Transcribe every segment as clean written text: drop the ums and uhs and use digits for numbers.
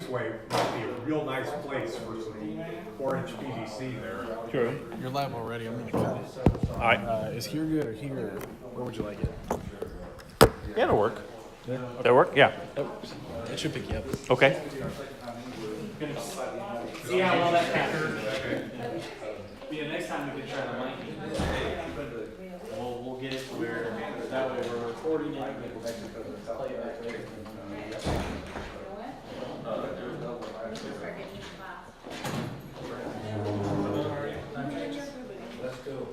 Raceway might be a real nice place for some 4-inch PVC there. Sure. You're live already. I'm gonna cut it. All right. Is here good or here? Where would you like it? Yeah, it'll work. That'll work? Yeah. It should pick you up. Okay. See how well that captures? Yeah, next time we can try the mic. We'll get it to where that way we're recording it. Play it back later. Let's go.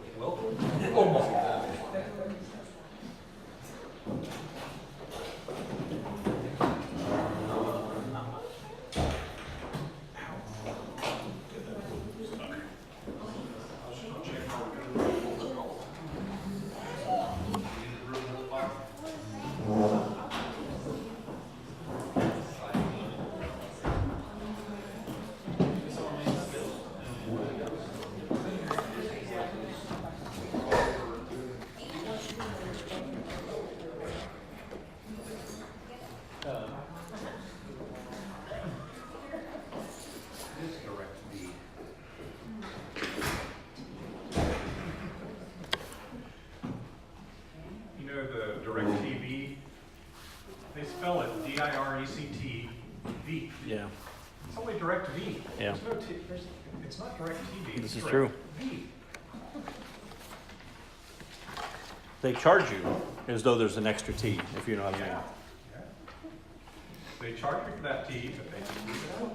You know the DirecTV? They spell it D-I-R-E-C-T-V. Yeah. It's only DirecTV. Yeah. It's not DirecTV. This it's is true. DirecTV. They charge you as though there's an extra T, if you know what I mean. Yeah. They charge you for that T, but they just leave it out.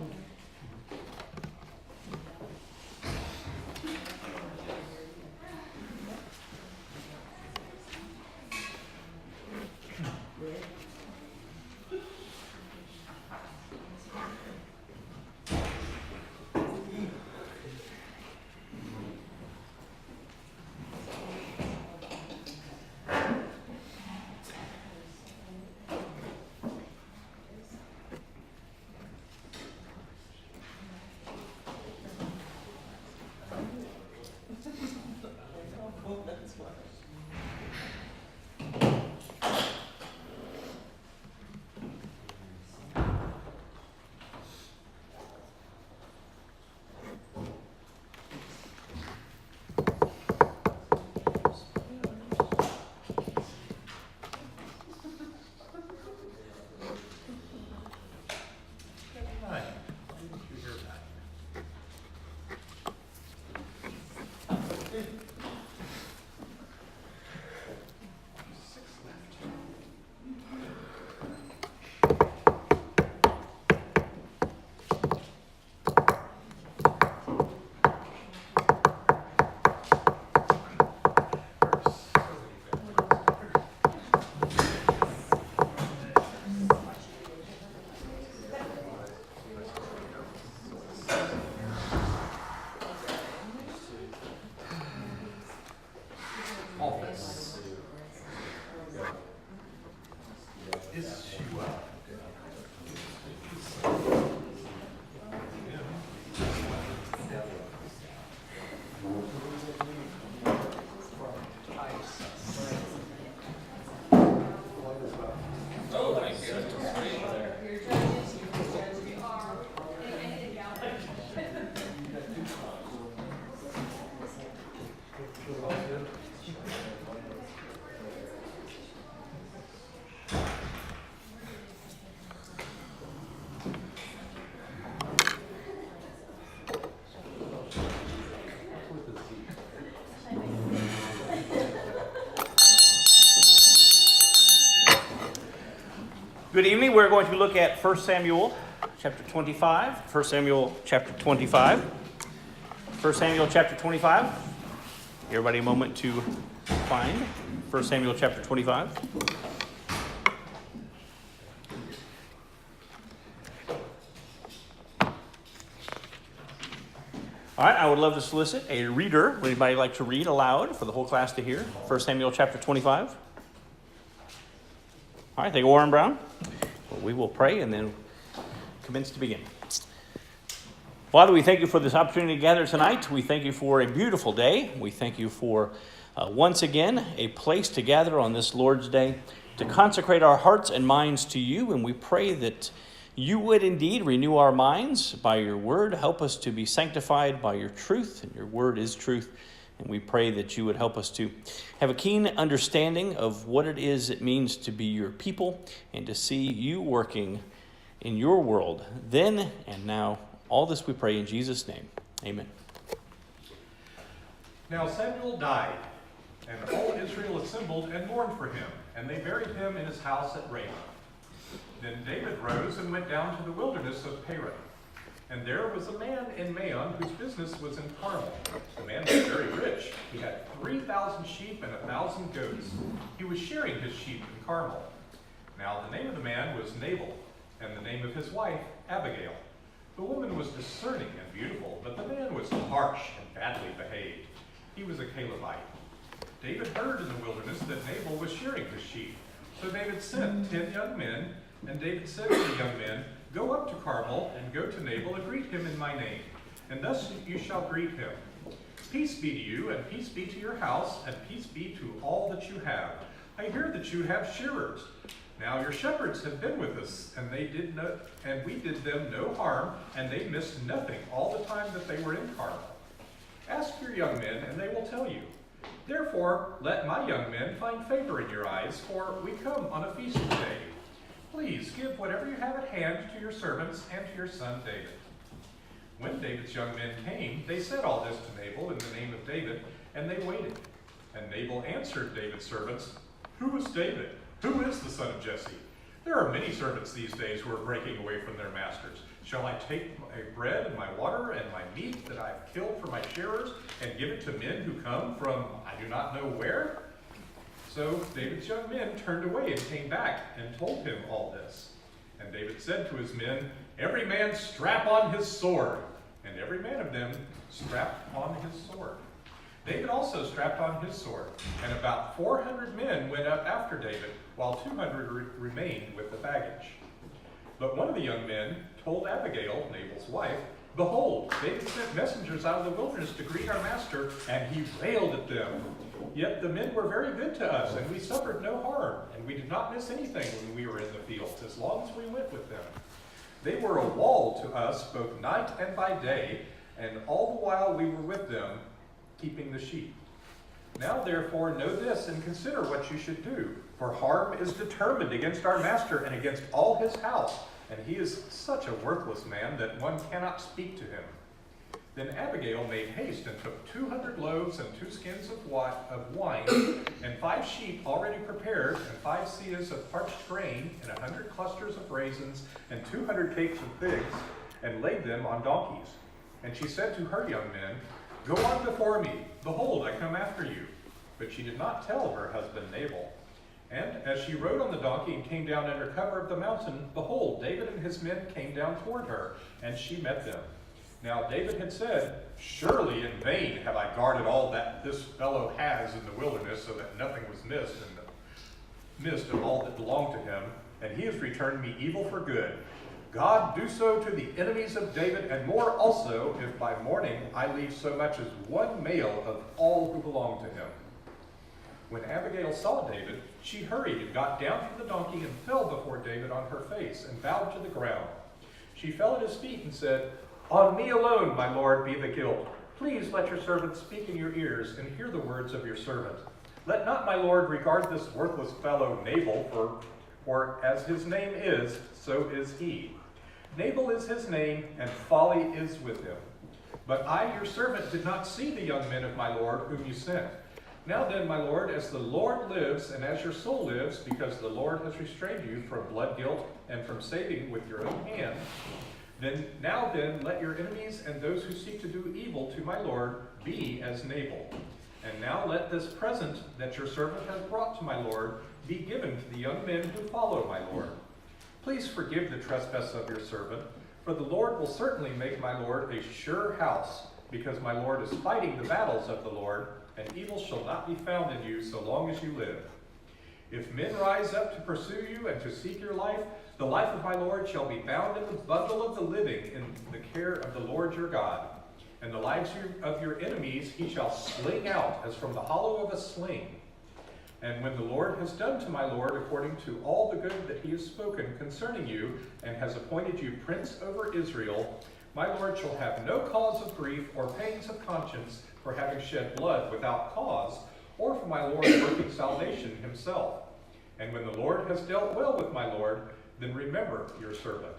Good evening. We're going to look at 1 Samuel chapter 25. 1 Samuel chapter 25. 1 Samuel chapter 25. Everybody a moment to find 1 Samuel chapter 25. All right, I would love to solicit a reader. Would anybody like to read aloud for the whole class to hear? 1 Samuel chapter 25. All right, thank you, Warren Brown. Well, we will pray and then commence to begin. Father, we thank you for this opportunity to gather tonight. We thank you for a beautiful day. We thank you for, once again, a place to gather on this Lord's Day to consecrate our hearts and minds to you. And we pray that you would indeed renew our minds by your word. Help us to be sanctified by your truth, and your word is truth. And we pray that you would help us to have a keen understanding of what it is it means to be your people and to see you working in your world then and now. All this we pray in Jesus' name. Amen. Now Samuel died, and all Israel assembled and mourned for him, and they buried him in his house at Ramah. Then David rose and went down to the wilderness of Paran. And there was a man in Maon whose business was in Carmel. The man was very rich. He had 3,000 sheep and 1,000 goats. He was shearing his sheep in Carmel. Now the name of the man was Nabal, and the name of his wife Abigail. The woman was discerning and beautiful, but the man was harsh and badly behaved. He was a Calebite. David heard in the wilderness that Nabal was shearing his sheep. So David sent 10 young men, and David said to the young men, "Go up to Carmel and go to Nabal and greet him in my name, and thus you shall greet him. Peace be to you, and peace be to your house, and peace be to all that you have. I hear that you have shearers. Now your shepherds have been with us, and we did them no harm, and they missed nothing all the time that they were in Carmel. Ask your young men, and they will tell you. Therefore, let my young men find favor in your eyes, for we come on a feast day. Please give whatever you have at hand to your servants and to your son David." When David's young men came, they said all this to Nabal in the name of David, and they waited. And Nabal answered David's servants, "Who is David? Who is the son of Jesse? There are many servants these days who are breaking away from their masters. Shall I take my bread and my water and my meat that I have killed for my shearers and give it to men who come from I do not know where?" So David's young men turned away and came back and told him all this. And David said to his men, "Every man strap on his sword." And every man of them strapped on his sword. David also strapped on his sword. And about 400 men went up after David, while 200 remained with the baggage. But one of the young men told Abigail, Nabal's wife, "Behold, David sent messengers out of the wilderness to greet our master, and he railed at them. Yet the men were very good to us, and we suffered no harm, and we did not miss anything when we were in the fields, as long as we went with them. They were a wall to us both night and by day, and all the while we were with them, keeping the sheep. Now therefore know this, and consider what you should do, for harm is determined against our master and against all his house, and he is such a worthless man that one cannot speak to him." Then Abigail made haste and took 200 loaves and 2 skins of wine, and 5 sheep already prepared, and 5 seahs of parched grain, and 100 clusters of raisins, and 200 cakes of figs, and laid them on donkeys. And she said to her young men, "Go on before me. Behold, I come after you." But she did not tell her husband Nabal. And as she rode on the donkey and came down under cover of the mountain, behold, David and his men came down toward her, and she met them. Now David had said, "Surely in vain have I guarded all that this fellow has in the wilderness, so that nothing was missed of all that belonged to him, and he has returned me evil for good. God do so to the enemies of David, and more also, if by morning I leave so much as one male of all who belong to him." When Abigail saw David, she hurried and got down from the donkey and fell before David on her face and bowed to the ground. She fell at his feet and said, "On me alone, my lord, be the guilt. Please let your servant speak in your ears and hear the words of your servant. Let not my lord regard this worthless fellow Nabal, for as his name is, so is he. Nabal is his name, and folly is with him. But I, your servant, did not see the young men of my lord whom you sent. Now then, my lord, as the Lord lives, and as your soul lives, because the Lord has restrained you from blood guilt and from saving with your own hand, then let your enemies and those who seek to do evil to my lord be as Nabal. And now let this present that your servant has brought to my lord be given to the young men who follow my lord. Please forgive the trespass of your servant, for the Lord will certainly make my lord a sure house, because my lord is fighting the battles of the Lord, and evil shall not be found in you so long as you live. If men rise up to pursue you and to seek your life, the life of my lord shall be bound in the bundle of the living in the care of the Lord your God. And the lives of your enemies he shall sling out as from the hollow of a sling. And when the Lord has done to my Lord according to all the good that he has spoken concerning you, and has appointed you prince over Israel, my Lord shall have no cause of grief or pangs of conscience for having shed blood without cause, or for my Lord working salvation himself. And when the Lord has dealt well with my Lord, then remember your servant.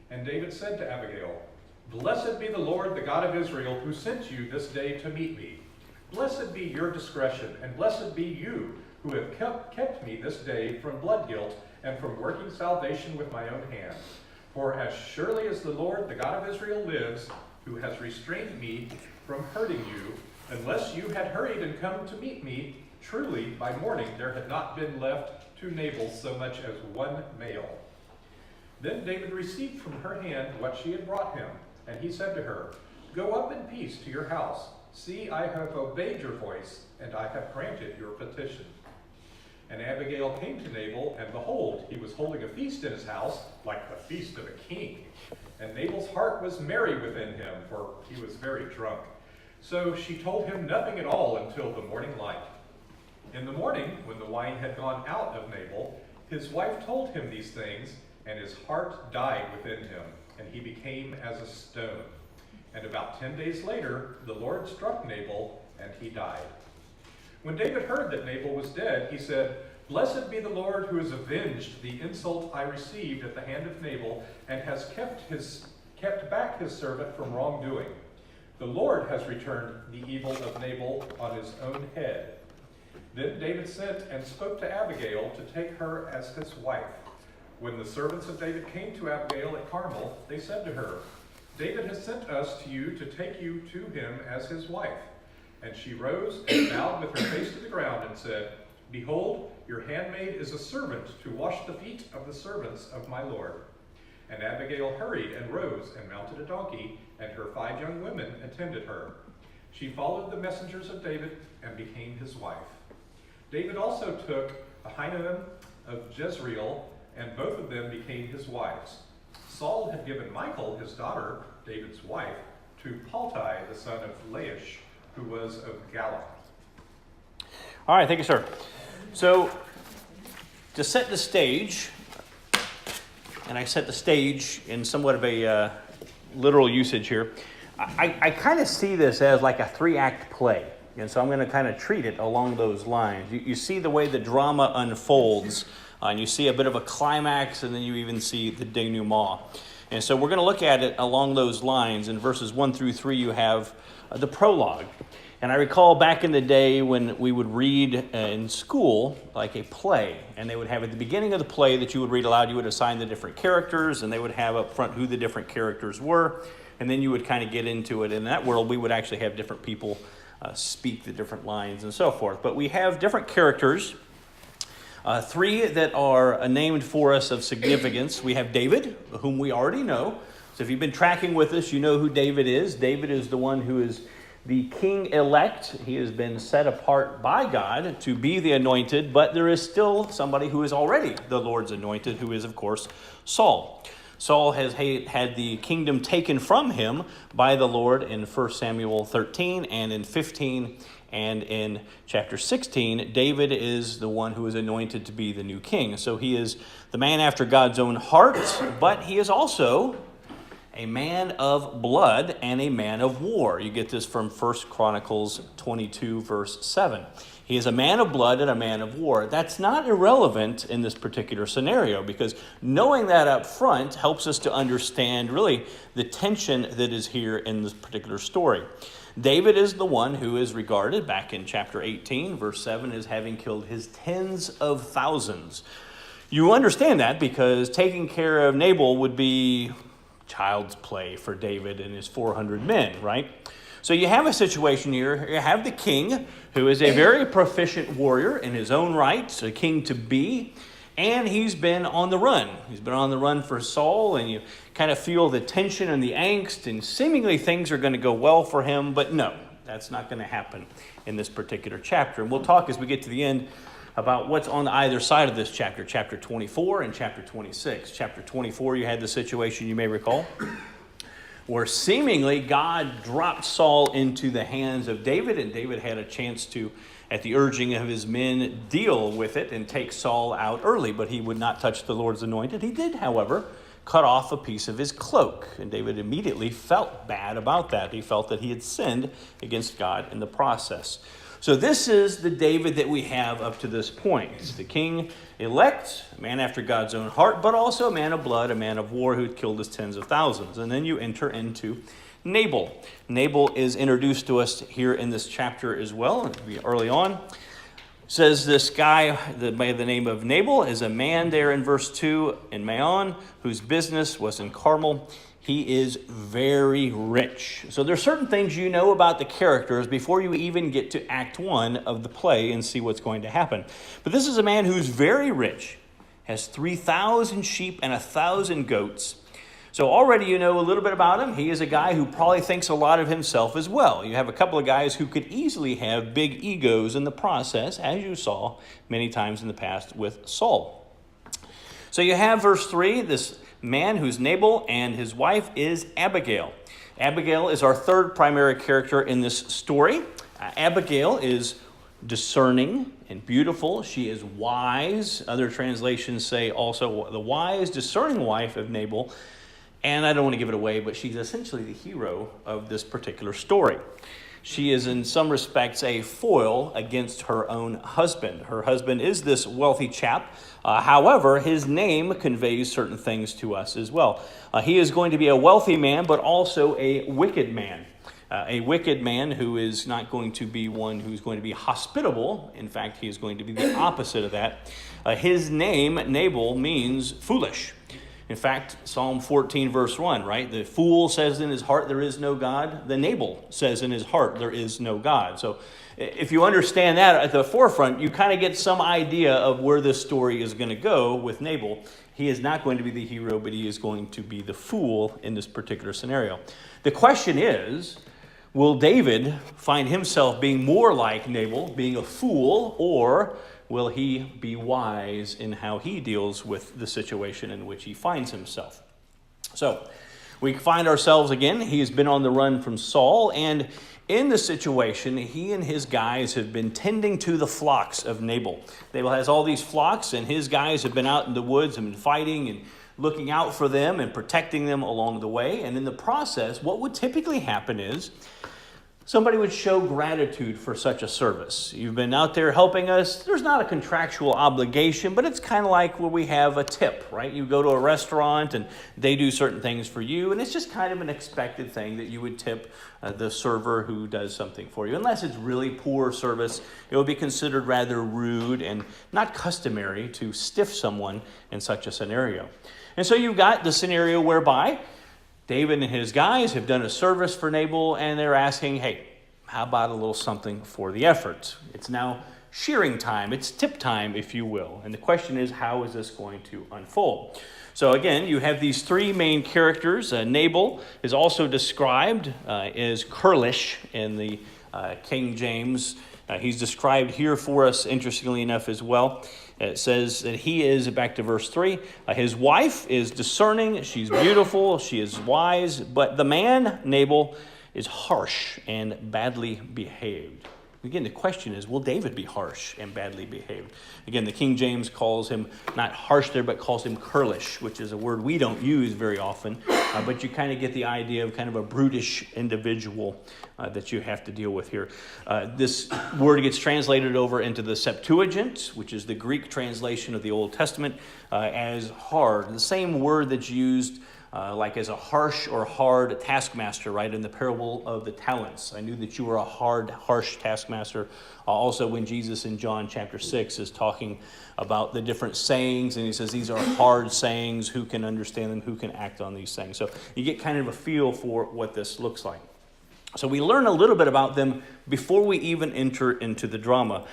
And David said to Abigail, Blessed be the Lord, the God of Israel, who sent you this day to meet me. Blessed be your discretion, and blessed be you, who have kept me this day from blood guilt and from working salvation with my own hands. For as surely as the Lord, the God of Israel, lives, who has restrained me from hurting you, unless you had hurried and come to meet me, truly by morning there had not been left to Nabal so much as one male. Then David received from her hand what she had brought him, and he said to her, Go up in peace to your house. See, I have obeyed your voice, and I have granted your petition. And Abigail came to Nabal, and behold, he was holding a feast in his house, like the feast of a king. And Nabal's heart was merry within him, for he was very drunk. So she told him nothing at all until the morning light. In the morning, when the wine had gone out of Nabal, his wife told him these things, and his heart died within him, and he became as a stone. And about 10 days later, the Lord struck Nabal, and he died. When David heard that Nabal was dead, he said, Blessed be the Lord who has avenged the insult I received at the hand of Nabal, and has kept back his servant from wrongdoing. The Lord has returned the evil of Nabal on his own head. Then David sent and spoke to Abigail to take her as his wife. When the servants of David came to Abigail at Carmel, they said to her, David has sent us to you to take you to him as his wife. And she rose and bowed with her face to the ground and said, Behold, your handmaid is a servant to wash the feet of the servants of my Lord. And Abigail hurried and rose and mounted a donkey, and her 5 young women attended her. She followed the messengers of David and became his wife. David also took Ahinoam of Jezreel, and both of them became his wives. Saul had given Michal, his daughter, David's wife, to Paltai, the son of Laish, who was of Galah. All right, thank you, sir. So, to set the stage, and I set the stage in somewhat of a literal usage here, I kind of see this as like a 3-act play. And so I'm going to kind of treat it along those lines. You see the way the drama unfolds, and you see a bit of a climax, and then you even see the denouement. And so we're going to look at it along those lines. In verses 1 through 3, you have the prologue. And I recall back in the day when we would read in school like a play, and they would have at the beginning of the play that you would read aloud, you would assign the different characters, and they would have up front who the different characters were, and then you would kind of get into it. In that world, we would actually have different people speak the different lines and so forth. But we have different characters, 3 that are named for us of significance. We have David, whom we already know. So if you've been tracking with us, you know who David is. David is the one who is the king-elect. He has been set apart by God to be the anointed, but there is still somebody who is already the Lord's anointed, who is, of course, Saul. Saul has had the kingdom taken from him by the Lord in 1 Samuel 13 and in 15 and in chapter 16. David is the one who is anointed to be the new king. So he is the man after God's own heart, but he is also a man of blood and a man of war. You get this from 1 Chronicles 22, verse 7. He is a man of blood and a man of war. That's not irrelevant in this particular scenario, because knowing that up front helps us to understand really the tension that is here in this particular story. David is the one who is regarded back in chapter 18, verse 7, as having killed his tens of thousands. You understand that because taking care of Nabal would be child's play for David and his 400 men, right? So you have a situation here. You have the king, who is a very proficient warrior in his own right, a king to be, and he's been on the run. He's been on the run for Saul, and you kind of feel the tension and the angst, and seemingly things are going to go well for him, but no, that's not going to happen in this particular chapter. And we'll talk as we get to the end about what's on either side of this chapter, chapter 24 and chapter 26. Chapter 24, you had the situation you may recall, where seemingly God dropped Saul into the hands of David, and David had a chance to at the urging of his men, deal with it and take Saul out early, but he would not touch the Lord's anointed. He did, however, cut off a piece of his cloak, and David immediately felt bad about that. He felt that he had sinned against God in the process. So this is the David that we have up to this point. The king-elect, a man after God's own heart, but also a man of blood, a man of war who had killed his tens of thousands. And then you enter into Nabal. Nabal is introduced to us here in this chapter as well, early on. Says this guy by the name of Nabal is a man there in verse 2 in Maon, whose business was in Carmel. He is very rich. So there's certain things you know about the characters before you even get to Act 1 of the play and see what's going to happen. But this is a man who's very rich, has 3,000 sheep and 1,000 goats. So already you know a little bit about him. He is a guy who probably thinks a lot of himself as well. You have a couple of guys who could easily have big egos in the process, as you saw many times in the past with Saul. So you have verse 3, this man who's Nabal, and his wife is Abigail. Abigail is our third primary character in this story. Abigail is discerning and beautiful. She is wise. Other translations say also the wise, discerning wife of Nabal. And I don't want to give it away, but she's essentially the hero of this particular story. She is in some respects a foil against her own husband. Her husband is this wealthy chap. However, his name conveys certain things to us as well. He is going to be a wealthy man, but also a wicked man. A wicked man who is not going to be one who's going to be hospitable. In fact, he is going to be the opposite of that. His name, Nabal, means foolish. In fact, Psalm 14, verse 1, right? The fool says in his heart, there is no God. The Nabal says in his heart, there is no God. So if you understand that at the forefront, you kind of get some idea of where this story is going to go with Nabal. He is not going to be the hero, but he is going to be the fool in this particular scenario. The question is, will David find himself being more like Nabal, being a fool, or will he be wise in how he deals with the situation in which he finds himself? So we find ourselves again, he has been on the run from Saul, and in the situation, he and his guys have been tending to the flocks of Nabal. Nabal has all these flocks, and his guys have been out in the woods and been fighting and looking out for them and protecting them along the way. And in the process, what would typically happen is somebody would show gratitude for such a service. You've been out there helping us. There's not a contractual obligation, but it's kind of like where we have a tip, right? You go to a restaurant and they do certain things for you, and it's just kind of an expected thing that you would tip the server who does something for you. Unless it's really poor service, it would be considered rather rude and not customary to stiff someone in such a scenario. And so you've got the scenario whereby David and his guys have done a service for Nabal, and they're asking, hey, how about a little something for the effort? It's now shearing time. It's tip time, if you will. And the question is, how is this going to unfold? So again, you have these three main characters. Nabal is also described as curlish in the King James. He's described here for us, interestingly enough, as well. It says that he is, back to verse 3, his wife is discerning, she's beautiful, she is wise, but the man, Nabal, is harsh and badly behaved. Again, the question is, will David be harsh and badly behaved? Again, the King James calls him not harsh there, but calls him curlish, which is a word we don't use very often. But you kind of get the idea of kind of a brutish individual that you have to deal with here. This word gets translated over into the Septuagint, which is the Greek translation of the Old Testament, as hard. The same word that's used like as a harsh or hard taskmaster, right, in the parable of the talents. I knew that you were a harsh taskmaster. Also when Jesus in John chapter 6 is talking about the different sayings, and he says these are hard sayings, who can understand them, who can act on these things. So you get kind of a feel for what this looks like. So we learn a little bit about them before we even enter into the drama,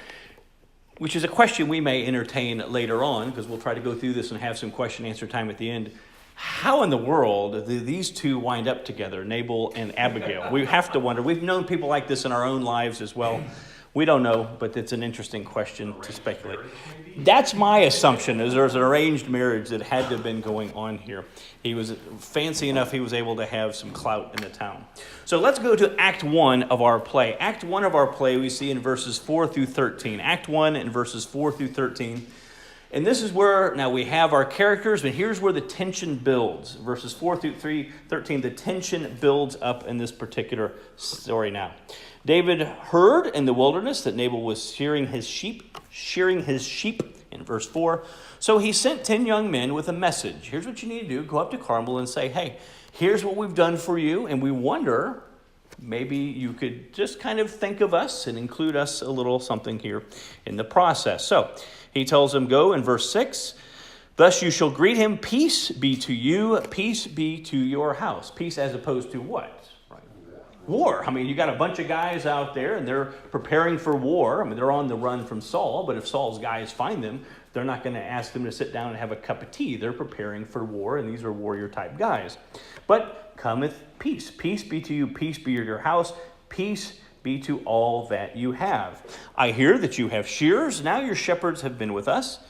which is a question we may entertain later on, because we'll try to go through this and have some question answer time at the end. How in the world do these two wind up together, Nabal and Abigail? We have to wonder. We've known people like this in our own lives as well. We don't know, but it's an interesting question to speculate. That's my assumption, is there's an arranged marriage that had to have been going on here. He was fancy enough, he was able to have some clout in the town. So let's go to Act 1 of our play. Act 1 of our play we see in verses 4 through 13. Act 1 in verses 4 through 13. And this is where, now we have our characters, but here's where the tension builds. Verses 4 through 13, the tension builds up in this particular story now. David heard in the wilderness that Nabal was shearing his sheep in verse 4. So he sent 10 young men with a message. Here's what you need to do. Go up to Carmel and say, hey, here's what we've done for you. And we wonder, maybe you could just kind of think of us and include us a little something here in the process. So he tells them, go in verse 6. Thus you shall greet him, peace be to you, peace be to your house. Peace as opposed to what? War. I mean, you got a bunch of guys out there and they're preparing for war. I mean, they're on the run from Saul, but if Saul's guys find them, they're not going to ask them to sit down and have a cup of tea. They're preparing for war, and these are warrior type guys. But cometh peace. Peace be to you, peace be to your house, peace be to all that you have. I hear that you have shears. Now your shepherds have been with us,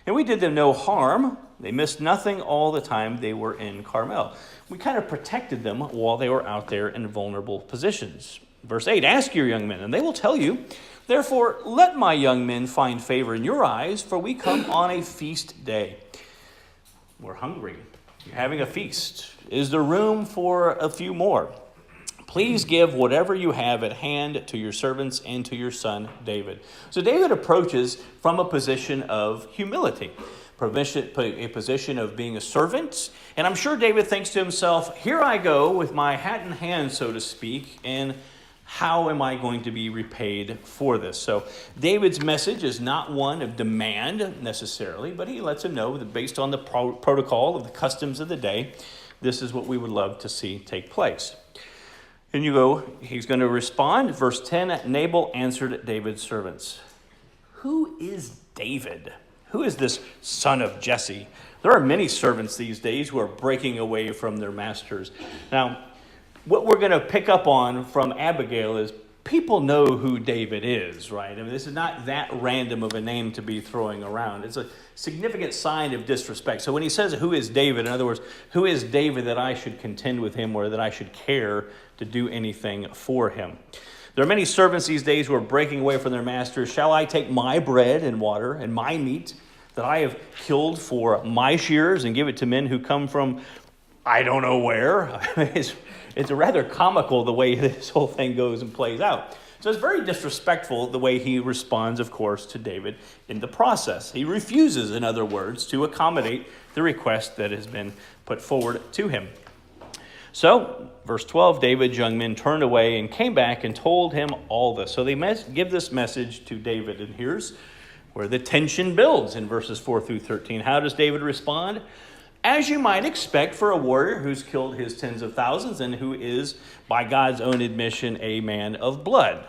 and we did them no harm. They missed nothing all the time they were in Carmel. We kind of protected them while they were out there in vulnerable positions. Verse 8, ask your young men, and they will tell you. Therefore, let my young men find favor in your eyes, for we come on a feast day. We're hungry. You're having a feast. Is there room for a few more? Please give whatever you have at hand to your servants and to your son David. So David approaches from a position of humility, a position of being a servant. And I'm sure David thinks to himself, here I go with my hat in hand, so to speak, and how am I going to be repaid for this? So David's message is not one of demand necessarily, but he lets him know that based on the protocol of the customs of the day, this is what we would love to see take place. And he's going to respond. Verse 10, Nabal answered David's servants. Who is David? Who is this son of Jesse? There are many servants these days who are breaking away from their masters. Now, what we're going to pick up on from Abigail is people know who David is, right? I mean, this is not that random of a name to be throwing around. It's a significant sign of disrespect. So when he says, who is David? In other words, who is David that I should contend with him or that I should care to do anything for him? There are many servants these days who are breaking away from their masters. Shall I take my bread and water and my meat that I have killed for my shears and give it to men who come from I don't know where? It's rather comical the way this whole thing goes and plays out. So it's very disrespectful the way he responds, of course, to David in the process. He refuses, in other words, to accommodate the request that has been put forward to him. So, verse 12, David's young men turned away and came back and told him all this. So they give this message to David, and here's where the tension builds in verses 4 through 13. How does David respond? As you might expect for a warrior who's killed his tens of thousands and who is, by God's own admission, a man of blood.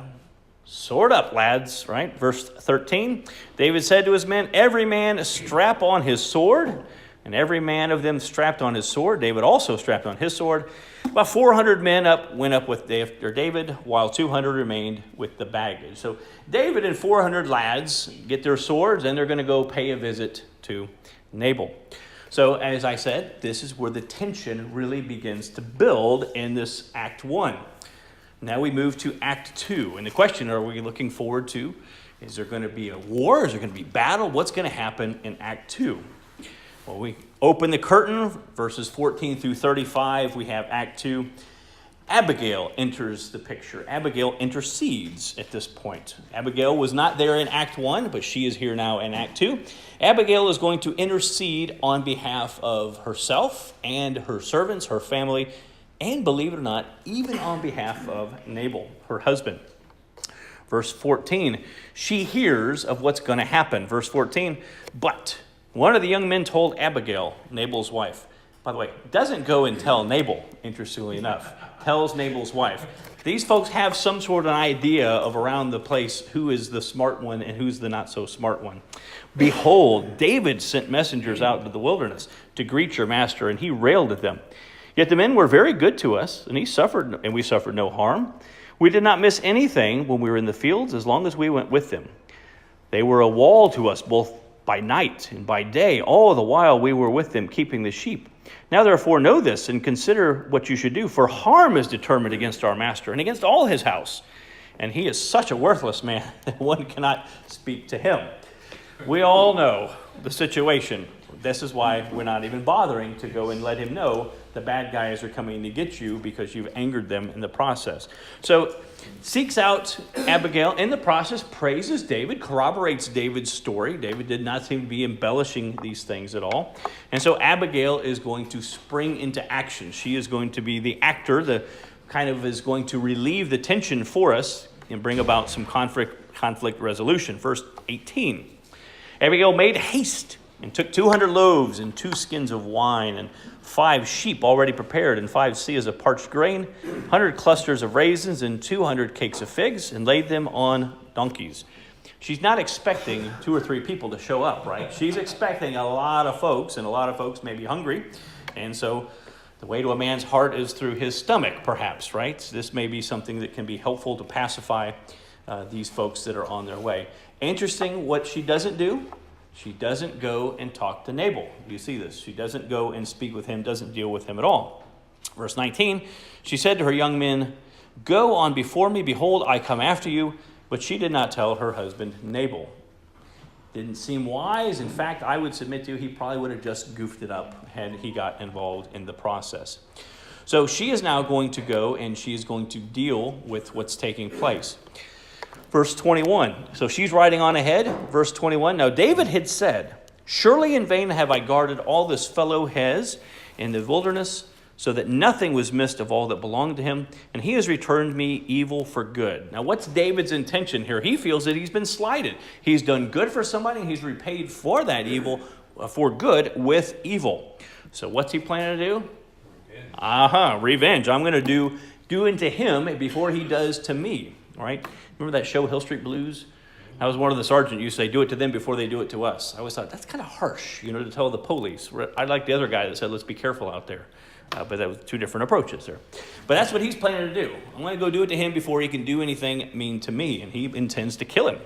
Sword up, lads, right? Verse 13, David said to his men, every man strap on his sword. And every man of them strapped on his sword. David also strapped on his sword. About 400 men went up with David, while 200 remained with the baggage. So David and 400 lads get their swords, and they're going to go pay a visit to Nabal. So, as I said, this is where the tension really begins to build in this Act 1. Now we move to Act 2. And the question, are we looking forward to? Is there going to be a war? Is there going to be battle? What's going to happen in Act 2? Well, we open the curtain, verses 14 through 35. We have Act 2. Abigail enters the picture. Abigail intercedes at this point. Abigail was not there in Act 1, but she is here now in Act 2. Abigail is going to intercede on behalf of herself and her servants, her family, and believe it or not, even on behalf of Nabal, her husband. Verse 14, she hears of what's going to happen. Verse 14, but one of the young men told Abigail, Nabal's wife. By the way, doesn't go and tell Nabal, interestingly enough. Tells Nabal's wife. These folks have some sort of idea of around the place who is the smart one and who's the not so smart one. Behold, David sent messengers out into the wilderness to greet your master, and he railed at them. Yet the men were very good to us, and we suffered no harm. We did not miss anything when we were in the fields as long as we went with them. They were a wall to us both by night and by day, all the while we were with them keeping the sheep. Now therefore know this and consider what you should do, for harm is determined against our master and against all his house. And he is such a worthless man that one cannot speak to him. We all know the situation. This is why we're not even bothering to go and let him know the bad guys are coming to get you because you've angered them in the process. So seeks out Abigail in the process, praises David, corroborates David's story. David did not seem to be embellishing these things at all. And so Abigail is going to spring into action. She is going to be the actor, the kind of is going to relieve the tension for us and bring about some conflict resolution. Verse 18. Abigail made haste and took 200 loaves and 2 skins of wine and 5 sheep already prepared and 5 seahs of parched grain, 100 clusters of raisins and 200 cakes of figs, and laid them on donkeys. She's not expecting 2 or 3 people to show up, right? She's expecting a lot of folks, and a lot of folks may be hungry. And so the way to a man's heart is through his stomach, perhaps, right? This may be something that can be helpful to pacify these folks that are on their way. Interesting what she doesn't do. She doesn't go and talk to Nabal. You see this. She doesn't go and speak with him, doesn't deal with him at all. Verse 19, she said to her young men, "Go on before me, behold, I come after you." But she did not tell her husband Nabal. Didn't seem wise. In fact, I would submit to you, he probably would have just goofed it up had he got involved in the process. So she is now going to go and she is going to deal with what's taking place. Verse 21. So she's riding on ahead. Verse 21. Now David had said, "Surely in vain have I guarded all this fellow has in the wilderness, so that nothing was missed of all that belonged to him, and he has returned me evil for good." Now what's David's intention here? He feels that he's been slighted. He's done good for somebody, and he's repaid for that evil, for good with evil. So what's he planning to do? Revenge. I'm going to do unto him before he does to me. All right? Remember that show, Hill Street Blues? I was one of the sergeants used to say, "Do it to them before they do it to us." I always thought, that's kind of harsh, to tell the police. I like the other guy that said, "Let's be careful out there." But that was 2 different approaches there. But that's what he's planning to do. I'm going to go do it to him before he can do anything mean to me. And he intends to kill him.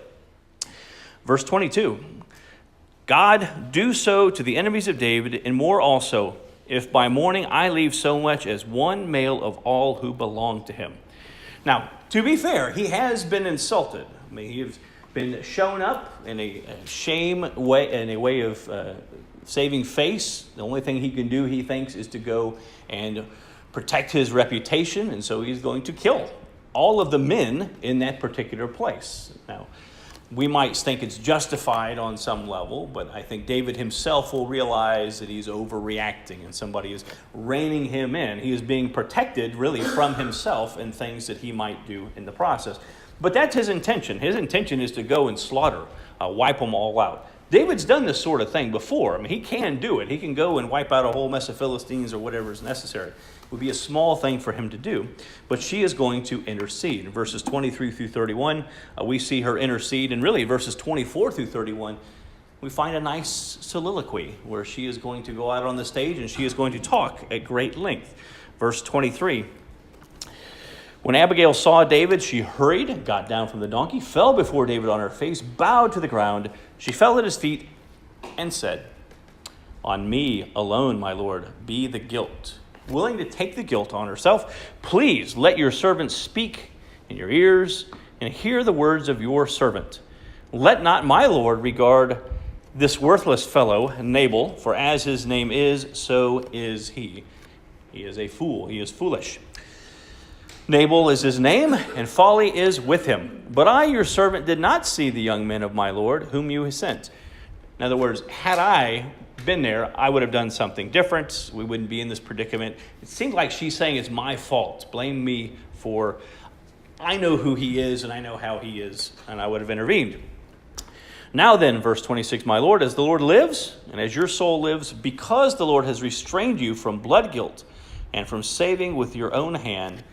Verse 22. God, do so to the enemies of David, and more also, if by morning I leave so much as one male of all who belong to him. Now, to be fair, he has been insulted. I mean, he has been shown up in a shame way, in a way of saving face. The only thing he can do, he thinks, is to go and protect his reputation, and so he's going to kill all of the men in that particular place. Now, we might think it's justified on some level, but I think David himself will realize that he's overreacting and somebody is reining him in. He is being protected really from himself and things that he might do in the process. But that's his intention. His intention is to go and slaughter, wipe them all out. David's done this sort of thing before. I mean, he can do it. He can go and wipe out a whole mess of Philistines or whatever is necessary. It would be a small thing for him to do, but she is going to intercede. In verses 23 through 31, we see her intercede, and really verses 24 through 31, we find a nice soliloquy where she is going to go out on the stage and she is going to talk at great length. Verse 23, when Abigail saw David, she hurried, got down from the donkey, fell before David on her face, bowed to the ground. She fell at his feet and said, "On me alone, my Lord, be the guilt." Willing to take the guilt on herself, "Please let your servant speak in your ears and hear the words of your servant. Let not my Lord regard this worthless fellow, Nabal, for as his name is, so is he." He is a fool. He is foolish. Nabal is his name, and folly is with him. But I, your servant, did not see the young men of my Lord, whom you sent. In other words, had I been there, I would have done something different. We wouldn't be in this predicament. It seems like she's saying it's my fault. Blame me for, I know who he is and I know how he is, and I would have intervened. Now then, verse 26, my Lord, as the Lord lives and as your soul lives, because the Lord has restrained you from blood guilt and from saving with your own hand.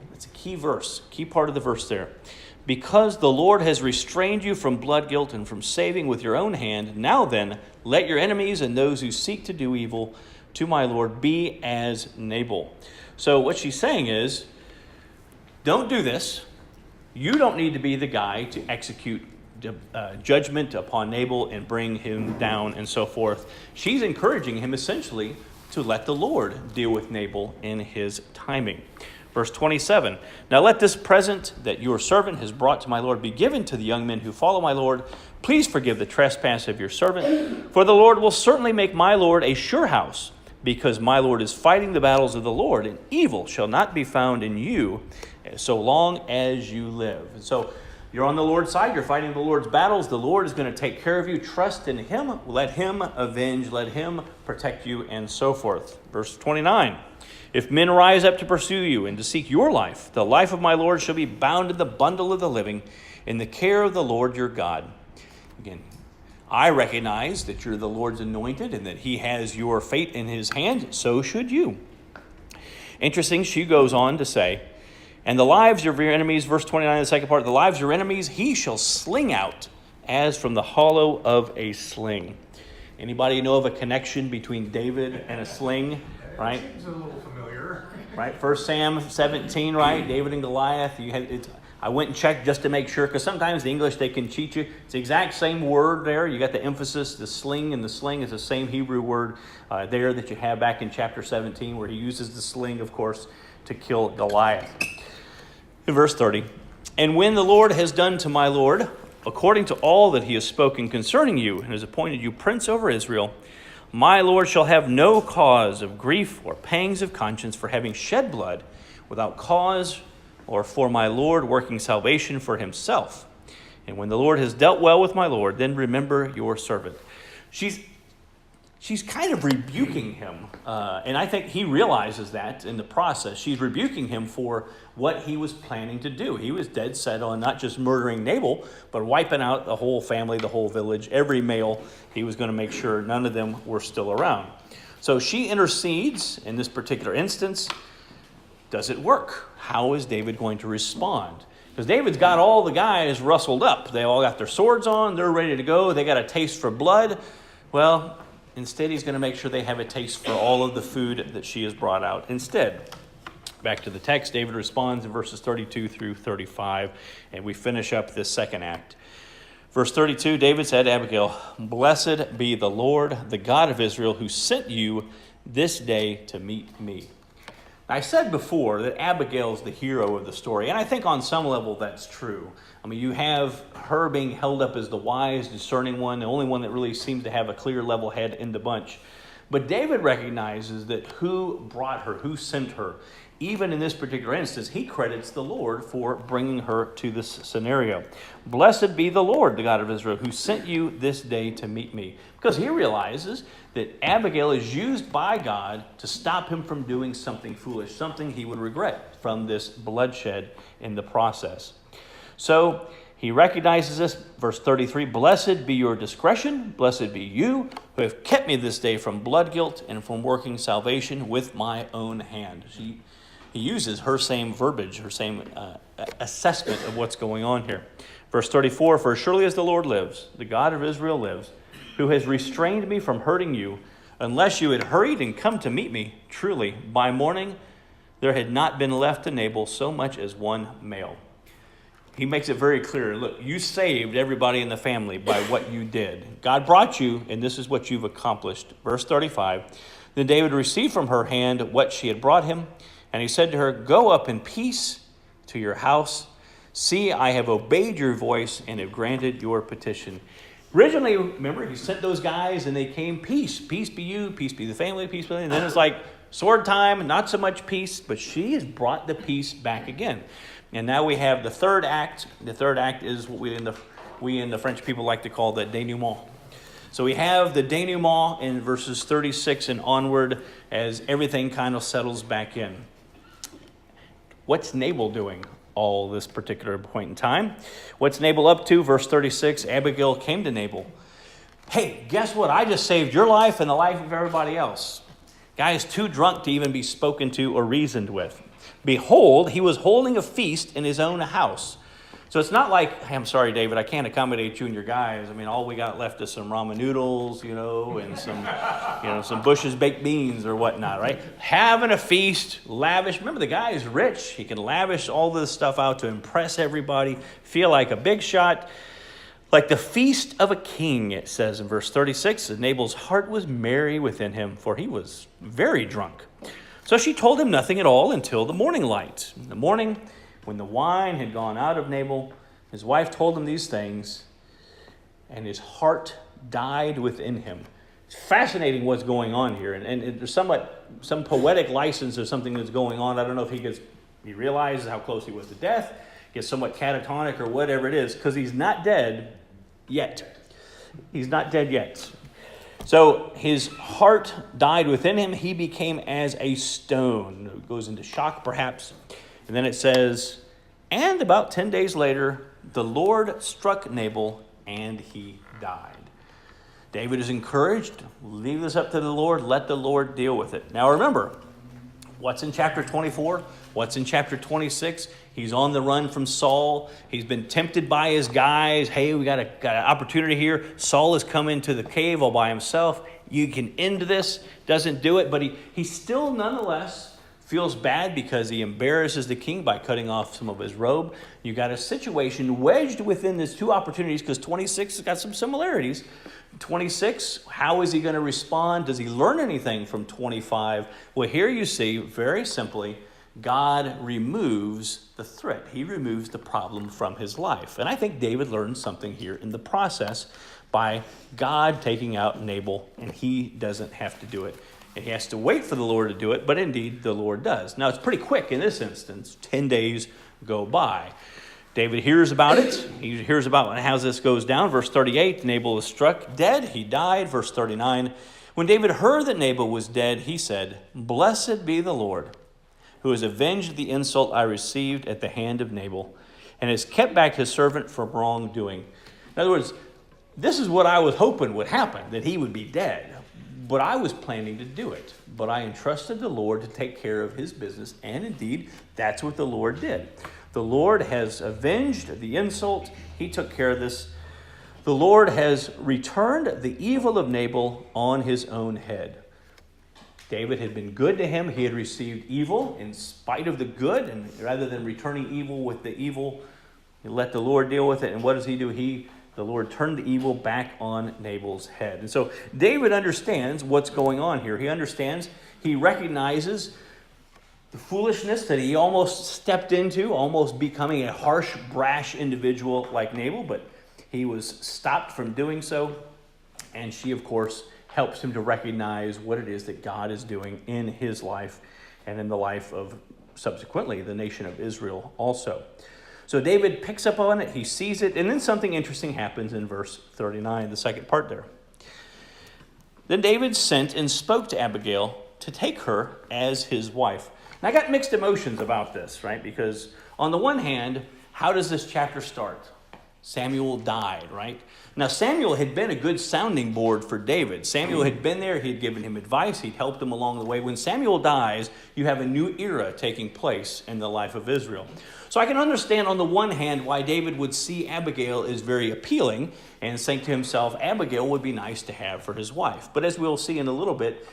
That's a key verse, key part of the verse there. Because the Lord has restrained you from blood guilt and from saving with your own hand, now then, let your enemies and those who seek to do evil to my Lord be as Nabal. So what she's saying is, don't do this. You don't need to be the guy to execute judgment upon Nabal and bring him down and so forth. She's encouraging him essentially to let the Lord deal with Nabal in his timing. Verse 27, now let this present that your servant has brought to my Lord be given to the young men who follow my Lord. Please forgive the trespass of your servant, for the Lord will certainly make my Lord a sure house, because my Lord is fighting the battles of the Lord, and evil shall not be found in you so long as you live. And so you're on the Lord's side. You're fighting the Lord's battles. The Lord is going to take care of you. Trust in him. Let him avenge. Let him protect you, and so forth. Verse 29. If men rise up to pursue you and to seek your life, the life of my Lord shall be bound in the bundle of the living in the care of the Lord your God. Again, I recognize that you're the Lord's anointed and that he has your fate in his hand. So should you. Interesting, she goes on to say, and the lives of your enemies, verse 29, the second part, the lives of your enemies, he shall sling out as from the hollow of a sling. Anybody know of a connection between David and a sling, right? It seems a little familiar. Right, 1 Sam 17, right? David and Goliath. I went and checked just to make sure, because sometimes the English, they can cheat you. It's the exact same word there. You got the emphasis, the sling, and the sling is the same Hebrew word there that you have back in chapter 17, where he uses the sling, of course, to kill Goliath. In verse 30, and when the Lord has done to my Lord, according to all that he has spoken concerning you, and has appointed you prince over Israel, my Lord shall have no cause of grief or pangs of conscience for having shed blood without cause, or for my Lord working salvation for himself. And when the Lord has dealt well with my Lord, then remember your servant. She's kind of rebuking him, and I think he realizes that in the process. She's rebuking him for what he was planning to do. He was dead set on not just murdering Nabal, but wiping out the whole family, the whole village, every male. He was going to make sure none of them were still around. So she intercedes in this particular instance. Does it work? How is David going to respond? Because David's got all the guys rustled up. They all got their swords on. They're ready to go. They got a taste for blood. Well, instead, he's going to make sure they have a taste for all of the food that she has brought out instead. Back to the text, David responds in verses 32 through 35, and we finish up this second act. Verse 32, David said to Abigail, blessed be the Lord, the God of Israel, who sent you this day to meet me. I said before that Abigail is the hero of the story, and I think on some level that's true. I mean, you have her being held up as the wise, discerning one, the only one that really seems to have a clear level head in the bunch. But David recognizes that who brought her, who sent her, even in this particular instance, he credits the Lord for bringing her to this scenario. Blessed be the Lord, the God of Israel, who sent you this day to meet me. Because he realizes that Abigail is used by God to stop him from doing something foolish, something he would regret from this bloodshed in the process. So he recognizes this, verse 33, blessed be your discretion, blessed be you who have kept me this day from blood guilt and from working salvation with my own hand. He uses her same verbiage, her same assessment of what's going on here. Verse 34, for surely as the Lord lives, the God of Israel lives, who has restrained me from hurting you, unless you had hurried and come to meet me, truly, by morning there had not been left to Nabal so much as one male. He makes it very clear, look, you saved everybody in the family by what you did. God brought you, and this is what you've accomplished. Verse 35, then David received from her hand what she had brought him, and he said to her, go up in peace to your house. See, I have obeyed your voice and have granted your petition. Originally, remember, he sent those guys and they came, peace. Peace be you, peace be the family, peace be. And then it's like sword time, not so much peace, but she has brought the peace back again. And now we have the third act. The third act is what we in the French people like to call the denouement. So we have the denouement in verses 36 and onward as everything kind of settles back in. What's Nabal doing all this particular point in time? What's Nabal up to? Verse 36, Abigail came to Nabal. Hey, guess what? I just saved your life and the life of everybody else. Guy is too drunk to even be spoken to or reasoned with. Behold, he was holding a feast in his own house. So it's not like, hey, I'm sorry, David, I can't accommodate you and your guys. I mean, all we got left is some ramen noodles, and some Bush's baked beans or whatnot, right? Having a feast, lavish. Remember, the guy is rich. He can lavish all this stuff out to impress everybody, feel like a big shot. Like the feast of a king, it says in verse 36, Nabal's heart was merry within him, for he was very drunk. So she told him nothing at all until the morning light. In the morning, when the wine had gone out of Nabal, his wife told him these things, and his heart died within him. It's fascinating what's going on here, and there's some poetic license or something that's going on. I don't know if he realizes how close he was to death, gets somewhat catatonic or whatever it is, because he's not dead yet. He's not dead yet. So his heart died within him. He became as a stone. It goes into shock, perhaps. And then it says, and about 10 days later, the Lord struck Nabal, and he died. David is encouraged. Leave this up to the Lord. Let the Lord deal with it. Now remember, what's in chapter 24? What's in chapter 26? He's on the run from Saul. He's been tempted by his guys. Hey, we got an opportunity here. Saul has come into the cave all by himself. You can end this. Doesn't do it, but he still nonetheless feels bad because he embarrasses the king by cutting off some of his robe. You got a situation wedged within these two opportunities because 26 has got some similarities. 26, how is he going to respond? Does he learn anything from 25? Well, here you see, very simply, God removes the threat. He removes the problem from his life. And I think David learned something here in the process by God taking out Nabal, and he doesn't have to do it. And he has to wait for the Lord to do it, but indeed the Lord does. Now, it's pretty quick in this instance. 10 days go by. David hears about it. He hears about how this goes down. Verse 38, Nabal is struck dead. He died. Verse 39, when David heard that Nabal was dead, he said, blessed be the Lord, who has avenged the insult I received at the hand of Nabal, and has kept back his servant from wrongdoing. In other words, this is what I was hoping would happen, that he would be dead. But I was planning to do it. But I entrusted the Lord to take care of his business, and indeed, that's what the Lord did. The Lord has avenged the insult. He took care of this. The Lord has returned the evil of Nabal on his own head. David had been good to him. He had received evil in spite of the good. And rather than returning evil with the evil, he let the Lord deal with it. And what does he do? The Lord turned the evil back on Nabal's head. And so David understands what's going on here. He understands, he recognizes the foolishness that he almost stepped into, almost becoming a harsh, brash individual like Nabal, but he was stopped from doing so. And she, of course, helps him to recognize what it is that God is doing in his life and in the life of, subsequently, the nation of Israel also. So David picks up on it, he sees it, and then something interesting happens in verse 39, the second part there. Then David sent and spoke to Abigail to take her as his wife. Now I got mixed emotions about this, right? Because on the one hand, how does this chapter start? Samuel died, right? Now, Samuel had been a good sounding board for David. Samuel had been there. He had given him advice. He'd helped him along the way. When Samuel dies, you have a new era taking place in the life of Israel. So I can understand on the one hand why David would see Abigail as very appealing and think to himself, Abigail would be nice to have for his wife. But as we'll see in a little bit,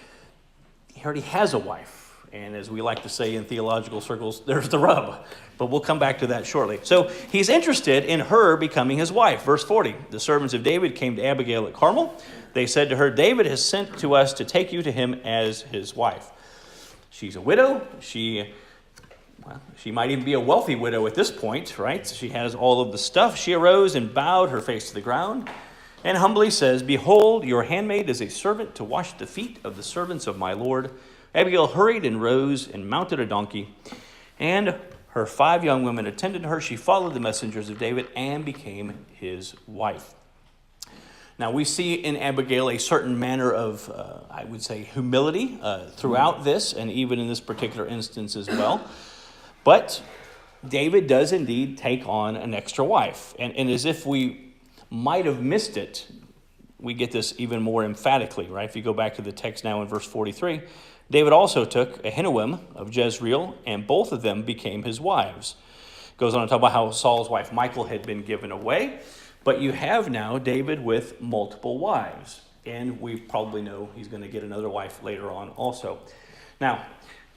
he already has a wife. And as we like to say in theological circles, there's the rub. But we'll come back to that shortly. So he's interested in her becoming his wife. Verse 40, the servants of David came to Abigail at Carmel. They said to her, David has sent to us to take you to him as his wife. She's a widow. She might even be a wealthy widow at this point, right? She has all of the stuff. She arose and bowed her face to the ground and humbly says, behold, your handmaid is a servant to wash the feet of the servants of my Lord. Abigail hurried and rose and mounted a donkey, and her 5 young women attended her. She followed the messengers of David and became his wife. Now we see in Abigail a certain manner of, I would say, humility throughout this, and even in this particular instance as well. But David does indeed take on an extra wife. And as if we might have missed it, we get this even more emphatically, right? If you go back to the text now in verse 43, David also took Ahinoam of Jezreel, and both of them became his wives. Goes on to talk about how Saul's wife Michal had been given away. But you have now David with multiple wives. And we probably know he's going to get another wife later on also. Now,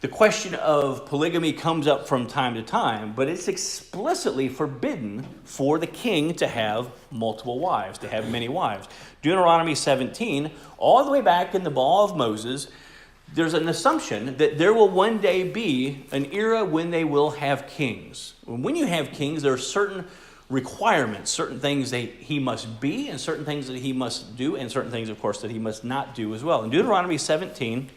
the question of polygamy comes up from time to time, but it's explicitly forbidden for the king to have multiple wives, to have many wives. Deuteronomy 17, all the way back in the law of Moses, there's an assumption that there will one day be an era when they will have kings. When you have kings, there are certain requirements, certain things that he must be, and certain things that he must do, and certain things, of course, that he must not do as well. In Deuteronomy 17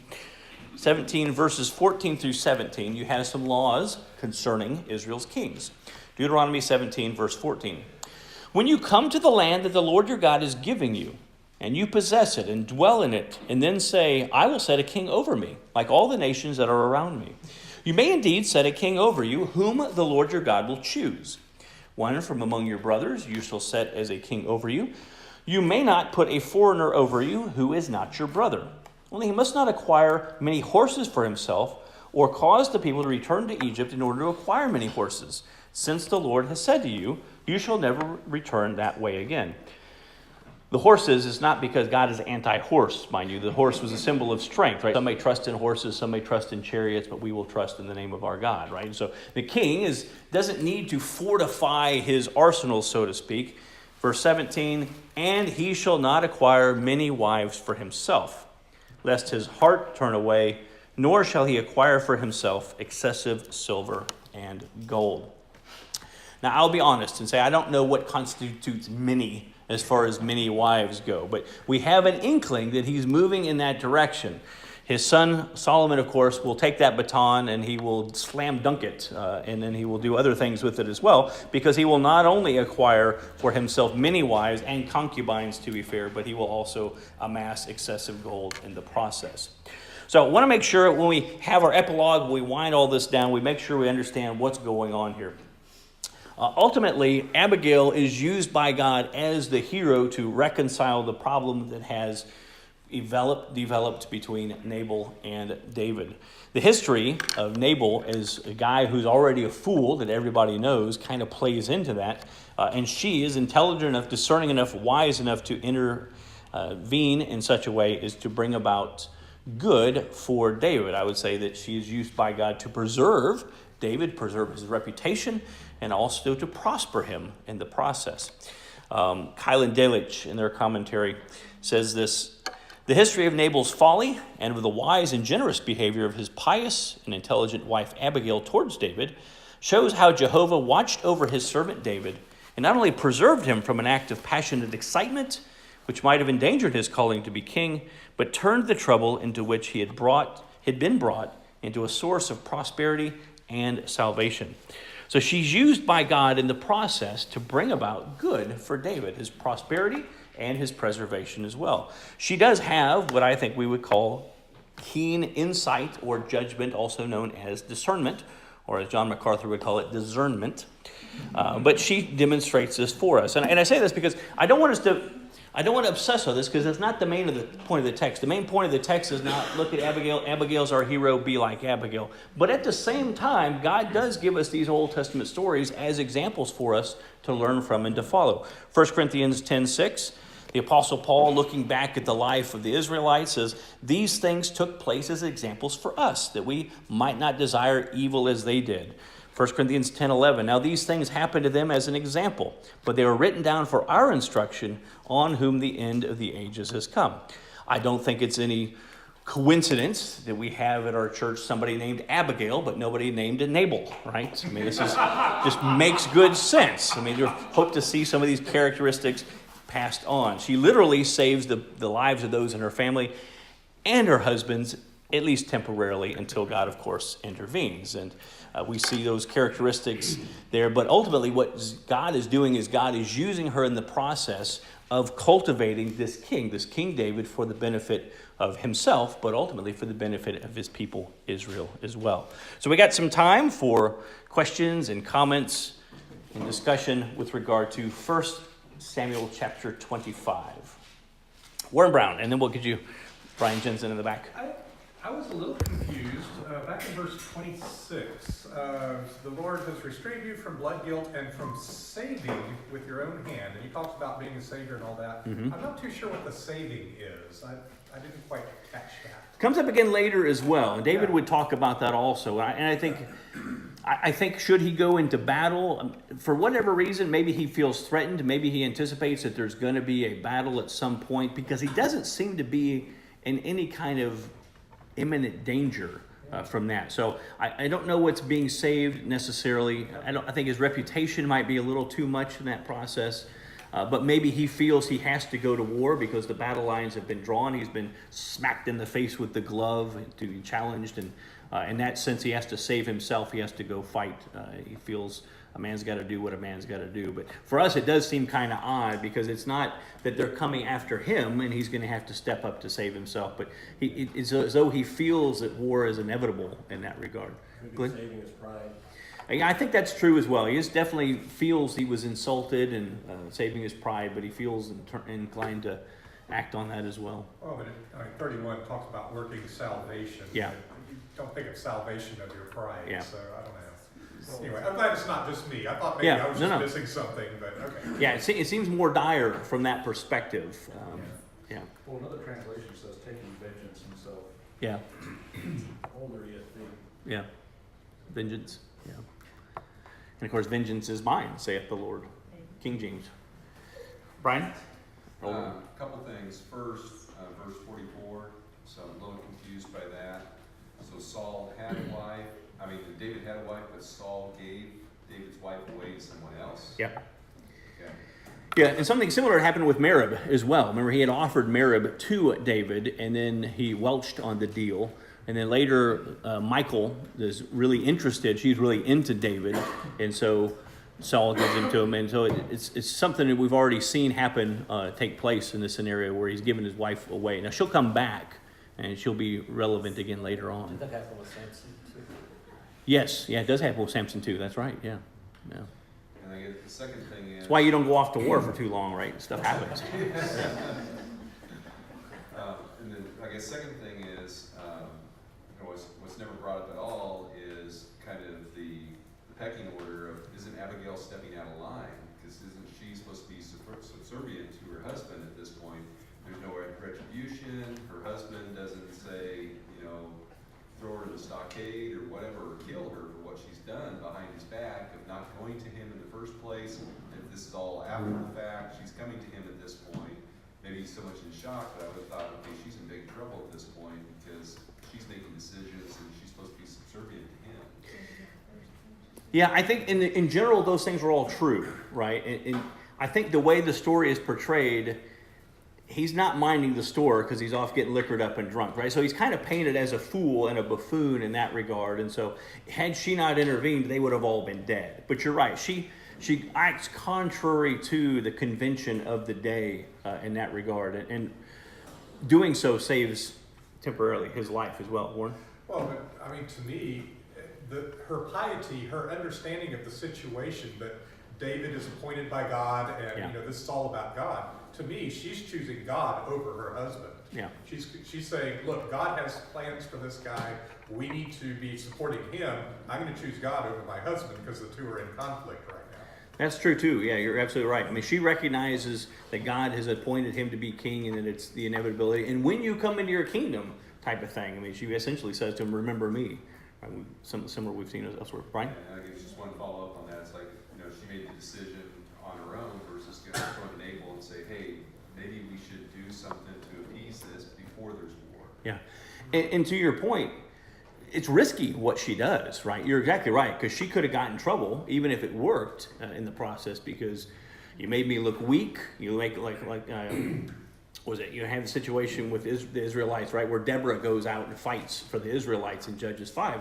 verses 14 through 17, you have some laws concerning Israel's kings. Deuteronomy 17, verse 14. When you come to the land that the Lord your God is giving you, and you possess it and dwell in it, and then say, I will set a king over me, like all the nations that are around me. You may indeed set a king over you, whom the Lord your God will choose. One from among your brothers you shall set as a king over you. You may not put a foreigner over you who is not your brother. Only he must not acquire many horses for himself, or cause the people to return to Egypt in order to acquire many horses, since the Lord has said to you, you shall never return that way again. The horses is not because God is anti-horse, mind you. The horse was a symbol of strength, right? Some may trust in horses, some may trust in chariots, but we will trust in the name of our God, right? So the king doesn't need to fortify his arsenal, so to speak. Verse 17, and he shall not acquire many wives for himself, lest his heart turn away, nor shall he acquire for himself excessive silver and gold. Now, I'll be honest and say I don't know what constitutes many as far as many wives go, but we have an inkling that he's moving in that direction. His son Solomon, of course, will take that baton and he will slam dunk it, and then he will do other things with it as well, because he will not only acquire for himself many wives and concubines, to be fair, but he will also amass excessive gold in the process. So I want to make sure when we have our epilogue, we wind all this down, we make sure we understand what's going on here. Ultimately, Abigail is used by God as the hero to reconcile the problem that has developed between Nabal and David. The history of Nabal as a guy who's already a fool that everybody knows kind of plays into that. And she is intelligent enough, discerning enough, wise enough to intervene in such a way as to bring about good for David. I would say that she is used by God to preserve David, preserve his reputation, and also to prosper him in the process. Kylan Delitzsch, in their commentary, says this: the history of Nabal's folly and of the wise and generous behavior of his pious and intelligent wife Abigail towards David shows how Jehovah watched over his servant David and not only preserved him from an act of passionate excitement, which might have endangered his calling to be king, but turned the trouble into which he had been brought into a source of prosperity and salvation. So she's used by God in the process to bring about good for David, his prosperity and his preservation as well. She does have what I think we would call keen insight or judgment, also known as discernment, or as John MacArthur would call it, discernment. But she demonstrates this for us. And I say this because I don't want to obsess on this, because that's not the main point of the text. The main point of the text is not look at Abigail. Abigail's our hero, be like Abigail. But at the same time, God does give us these Old Testament stories as examples for us to learn from and to follow. 1 Corinthians 10:6, the Apostle Paul, looking back at the life of the Israelites, says, these things took place as examples for us, that we might not desire evil as they did. 1 Corinthians 10:11, now these things happened to them as an example, but they were written down for our instruction, on whom the end of the ages has come. I don't think it's any coincidence that we have at our church somebody named Abigail, but nobody named Nabal, right? I mean, this is just makes good sense. I mean, you hope to see some of these characteristics passed on. She literally saves the lives of those in her family and her husband's, at least temporarily, until God, of course, intervenes. And we see those characteristics there. But ultimately, what God is doing is God is using her in the process of cultivating this King David, for the benefit of himself, but ultimately for the benefit of his people, Israel, as well. So we got some time for questions and comments and discussion with regard to 1 Samuel chapter 25. Warren Brown, and then we'll get you Brian Jensen in the back. I was a little confused back in verse 26, the Lord has restrained you from blood guilt and from saving with your own hand. And he talks about being a savior and all that. Mhm. I'm not too sure what the saving is. I didn't quite catch that. Comes up again later as well, and David Yeah. would talk about that also. And I think should he go into battle, for whatever reason, maybe he feels threatened, maybe he anticipates that there's going to be a battle at some point, because he doesn't seem to be in any kind of imminent danger from that. So I don't know what's being saved necessarily. I think his reputation might be a little too much in that process. But maybe he feels he has to go to war because the battle lines have been drawn. He's been smacked in the face with the glove to be challenged. And in that sense, he has to save himself. He has to go fight. He feels a man's got to do what a man's got to do. But for us, it does seem kind of odd because it's not that they're coming after him and he's going to have to step up to save himself. But it's as though he feels that war is inevitable in that regard. Glenn? Saving his pride. Yeah, I think that's true as well. He just definitely feels he was insulted and saving his pride, but he feels inclined to act on that as well. Oh, but 31 talks about working salvation. Yeah. You don't think of salvation of your pride, Yeah. so I don't know. Anyway, I'm glad it's not just me. I thought maybe Yeah, I was no, just no. missing something, but okay. Yeah, it seems more dire from that perspective. Yeah, Well, another translation says taking vengeance himself. yeah, Older ESV. yeah. Vengeance, yeah. And of course, vengeance is mine, saith the Lord. King James. Brian? Couple things. First, verse 44, so I'm a little confused by that. So Saul had a wife, David had a wife, but Saul gave David's wife away to someone else? Yeah. Okay. Yeah, and something similar happened with Merib as well. Remember, he had offered Merib to David, and then he welched on the deal. And then later, Michal is really interested. She's really into David, and so Saul gives him to him. And so it's something that we've already seen happen, take place in this scenario where he's given his wife away. Now, she'll come back, and she'll be relevant again later on. Did that happen with Samson too? Yes, yeah, it does happen with Samson too. That's right, yeah. Yeah. And I guess the second thing is... That's why you don't go off to war for too long, right? Stuff happens. And then, I guess, second thing is, what's never brought up at all is kind of the pecking order of, isn't Abigail stepping out of line? Because isn't she supposed to be subservient to her husband at this point? There's no retribution. Her husband doesn't say, throw her to the stockade or whatever, or kill her for what she's done behind his back of not going to him in the first place. And if this is all after the fact, she's coming to him at this point. Maybe he's so much in shock that I would have thought, okay, she's in big trouble at this point because she's making decisions and she's supposed to be subservient to him. Yeah, I think in general, those things are all true, right? And I think the way the story is portrayed, he's not minding the store because he's off getting liquored up and drunk, right? So he's kind of painted as a fool and a buffoon in that regard. And so had she not intervened, they would have all been dead. But you're right. She acts contrary to the convention of the day in that regard. And doing so saves temporarily his life as well. Warren? Well, but to me, her piety, her understanding of the situation that David is appointed by God and, Yeah. this is all about God. To me, she's choosing God over her husband. Yeah. She's saying, look, God has plans for this guy. We need to be supporting him. I'm going to choose God over my husband because the two are in conflict right now. That's true too. Yeah, you're absolutely right. She recognizes that God has appointed him to be king and that it's the inevitability. And when you come into your kingdom type of thing, she essentially says to him, remember me. Right? Something similar we've seen elsewhere. Brian? And I guess just one follow up on that. It's like, she made the decision on her own versus going to throw an Abel and say, hey, maybe we should do something to appease this before there's war. Yeah. And to your point, it's risky what she does, right? You're exactly right, because she could have gotten in trouble even if it worked in the process, because you made me look weak. You make you have the situation with the Israelites, right, where Deborah goes out and fights for the Israelites in Judges 5,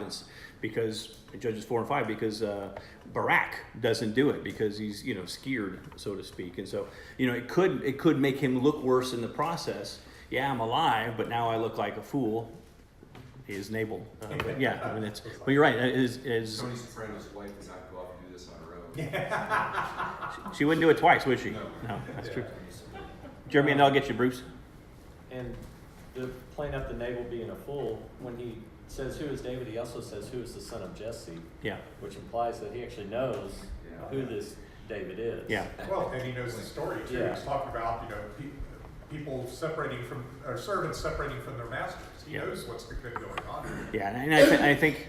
Judges 4 and 5, because Barak doesn't do it because he's scared, so to speak, and so it could make him look worse in the process. Yeah, I'm alive, but now I look like a fool. He is Nabal. But yeah, but you're right. Tony Soprano's wife did not go off and do this on her own. She wouldn't do it twice, would she? No. That's true. Jeremy, and I'll get you, Bruce. And to point out the Nabal being a fool, when he says who is David, he also says who is the son of Jesse, Yeah, which implies that he actually knows Yeah. who this David is. yeah, Well, and he knows the story too. Yeah. He's talking about, people separating from, or servants separating from their masters. He Yeah. knows what's been going on. yeah. And I think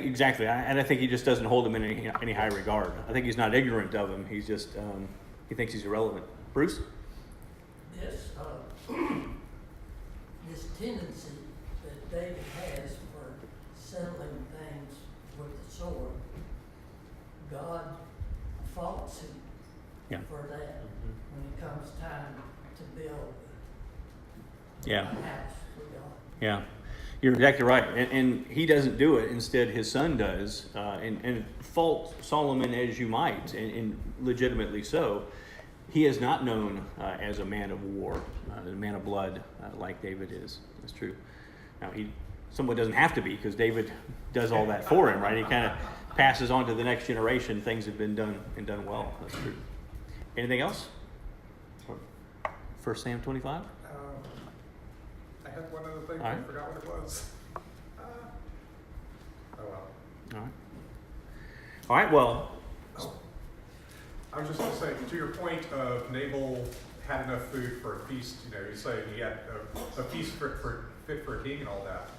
exactly. And I think he just doesn't hold him in any high regard. I think he's not ignorant of him. He's just he thinks he's irrelevant. Bruce? This, this tendency that David has for settling things with the sword, God faults him Yeah. for that when it comes time to build Yeah. a house for God. Yeah, you're exactly right. And he doesn't do it. Instead, his son does. And fault Solomon as you might, and legitimately so. He is not known as a man of war, a man of blood like David is. That's true. Now, he somewhat doesn't have to be, because David does all that for him, right? He kind of passes on to the next generation things have been done and done well. That's true. Anything else? 1 Sam 25? I had one other thing, All I right. forgot what it was. Oh well. All right. All right, well, I was just gonna say, to your point of Nabal had enough food for a feast, you say he had a feast fit for a king and all that.